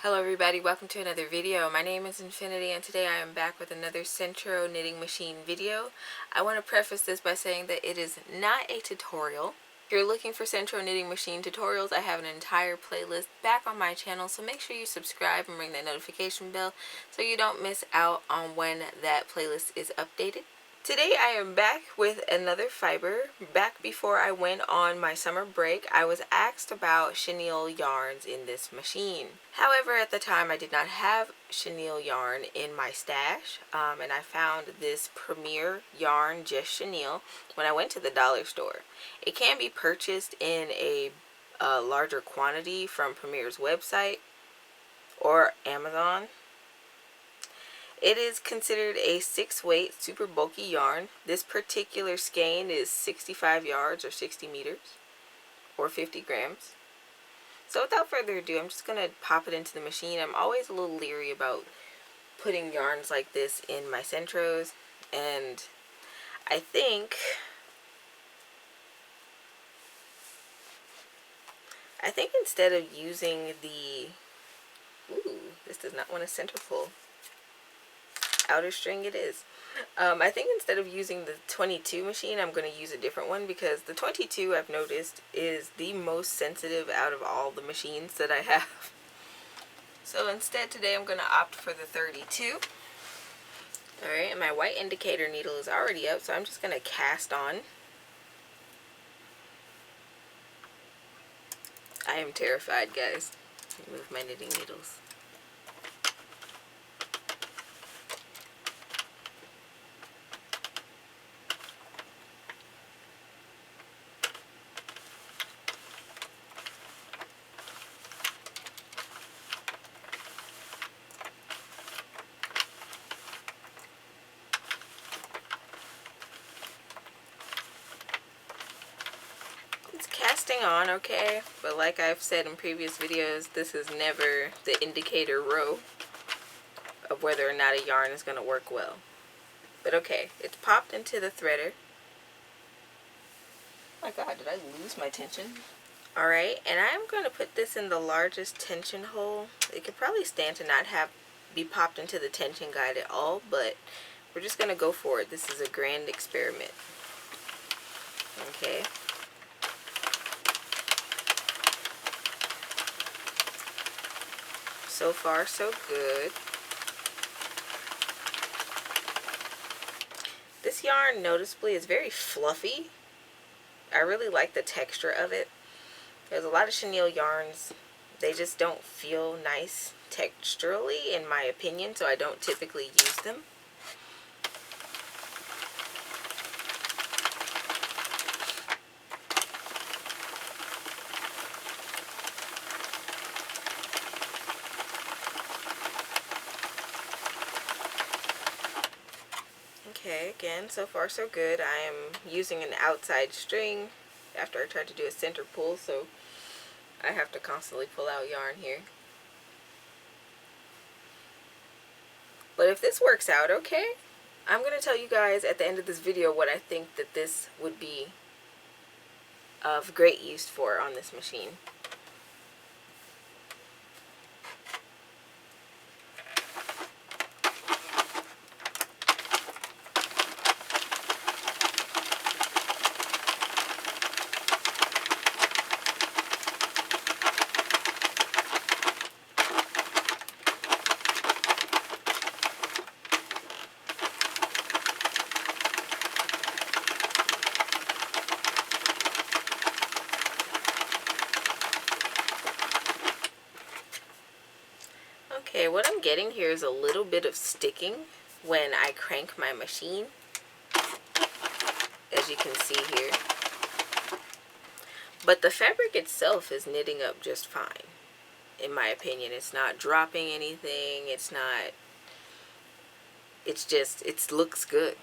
Hello everybody, welcome to another video. My name is Infinity and today I am back with another Centro knitting machine video. I want to preface this by saying that it is not a tutorial. If you're looking for Centro knitting machine tutorials, I have an entire playlist back on my channel, so make sure you subscribe and ring that notification bell so you don't miss out on when that playlist is updated. Today I am back with another fiber. Back before I went on my summer break, I was asked about chenille yarns in this machine. However, at the time I did not have chenille yarn in my stash, and I found this Premier yarn just chenille when I went to the dollar store. It can be purchased in a larger quantity from Premier's website or Amazon. It is considered a 6-weight super bulky yarn. This particular skein is 65 yards or 60 meters or 50 grams. So without further ado, I'm just going to pop it into the machine. I'm always a little leery about putting yarns like this in my Centros, and I think instead of using the, this does not want to center pull. Outer string it is. I think instead of using the 22 machine, I'm going to use a different one, because the 22, I've noticed, is the most sensitive out of all the machines that I have. So instead today I'm going to opt for the 32. Alright, and my white indicator needle is already up, so I'm just going to cast on. I am terrified, guys. Move my knitting needles. Casting on okay, but like I've said in previous videos, this is never the indicator row of whether or not a yarn is going to work well. But okay, it's popped into the threader. Oh my god, did I lose my tension? Alright, and I'm going to put this in the largest tension hole. It could probably stand to not be popped into the tension guide at all, but we're just going to go for it. This is a grand experiment. Okay. So far, so good. This yarn, noticeably, is very fluffy. I really like the texture of it. There's a lot of chenille yarns, they just don't feel nice texturally, in my opinion, so I don't typically use them. Okay, again, so far so good. I am using an outside string after I tried to do a center pull, so I have to constantly pull out yarn here. But if this works out okay, I'm going to tell you guys at the end of this video what I think that this would be of great use for on this machine. Okay, what I'm getting here is a little bit of sticking when I crank my machine, as you can see here. But the fabric itself is knitting up just fine, in my opinion. It's not dropping anything, it looks good.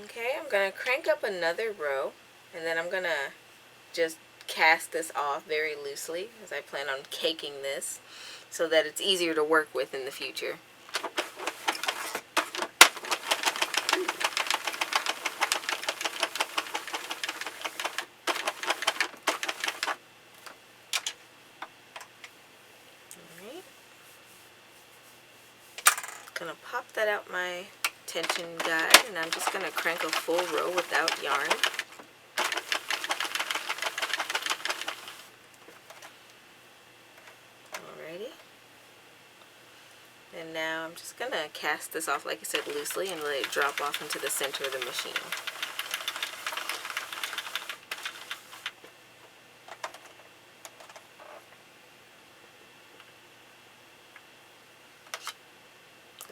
Okay, I'm going to crank up another row, and then I'm going to just cast this off very loosely, as I plan on caking this. so that it's easier to work with in the future. Alright. Gonna pop that out my tension guide, and I'm just gonna crank a full row without yarn. Alrighty. And now I'm just gonna cast this off, like I said, loosely, and let it drop off into the center of the machine.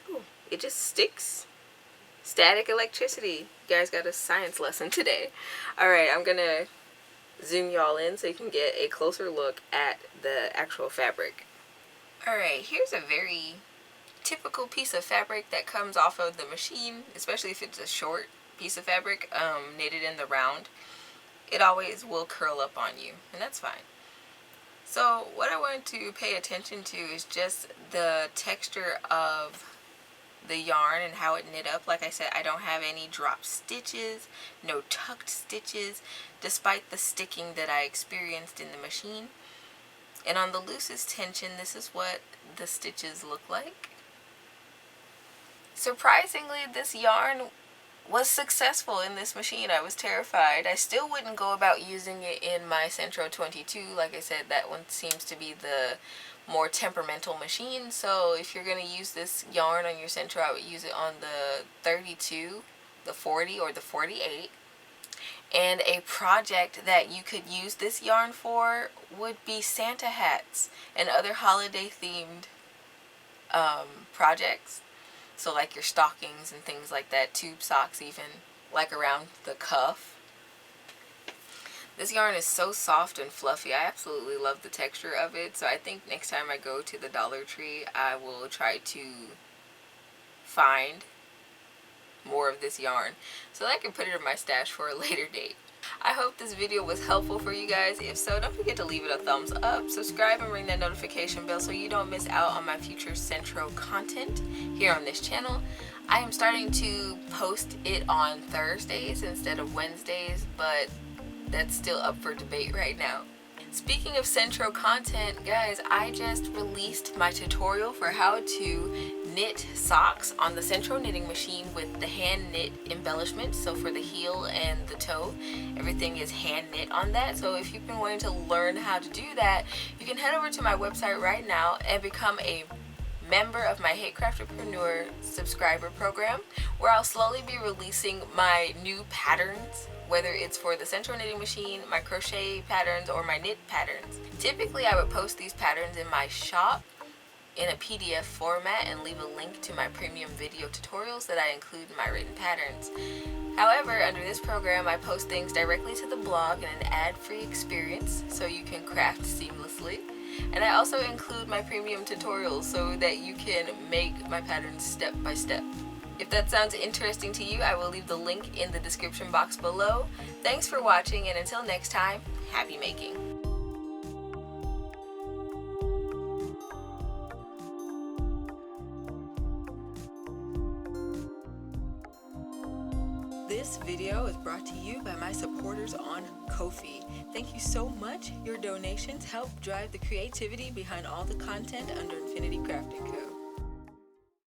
Ooh, it just sticks. Static electricity. You guys got a science lesson today. Alright, I'm gonna zoom y'all in so you can get a closer look at the actual fabric. Alright, here's a very typical piece of fabric that comes off of the machine, especially if it's a short piece of fabric knitted in the round. It always will curl up on you, and that's fine. So what I want to pay attention to is just the texture of the yarn and how it knit up. Like I said, I don't have any drop stitches, no tucked stitches, despite the sticking that I experienced in the machine. And on the loosest tension, this is what the stitches look like. Surprisingly, this yarn was successful in this machine. I was terrified. I still wouldn't go about using it in my Centro 22. Like I said, that one seems to be the more temperamental machine. So if you're going to use this yarn on your Centro, I would use it on the 32, the 40, or the 48. And a project that you could use this yarn for would be Santa hats and other holiday themed projects. So like your stockings and things like that, tube socks even, like around the cuff. This yarn is so soft and fluffy. I absolutely love the texture of it. So I think next time I go to the Dollar Tree, I will try to find more of this yarn so that I can put it in my stash for a later date. I hope this video was helpful for you guys. If so, don't forget to leave it a thumbs up, subscribe, and ring that notification bell so you don't miss out on my future Centro content here on this channel. I am starting to post it on Thursdays instead of Wednesdays, but that's still up for debate right now. Speaking of Centro content, guys, I just released my tutorial for how to knit socks on the Centro knitting machine with the hand knit embellishment. So for the heel and the toe, everything is hand knit on that. So if you've been wanting to learn how to do that, you can head over to my website right now and become a member of my Hey Crafterpreneur subscriber program, where I'll slowly be releasing my new patterns, whether it's for the Centro knitting machine, my crochet patterns, or my knit patterns. Typically I would post these patterns in my shop in a PDF format and leave a link to my premium video tutorials that I include in my written patterns. However, under this program I post things directly to the blog in an ad-free experience so you can craft seamlessly. And I also include my premium tutorials so that you can make my patterns step by step. If that sounds interesting to you, I will leave the link in the description box below. Thanks for watching, and until next time, happy making! This video is brought to you by my supporters on Ko-fi. Thank you so much. Your donations help drive the creativity behind all the content under Infinity Crafting Co.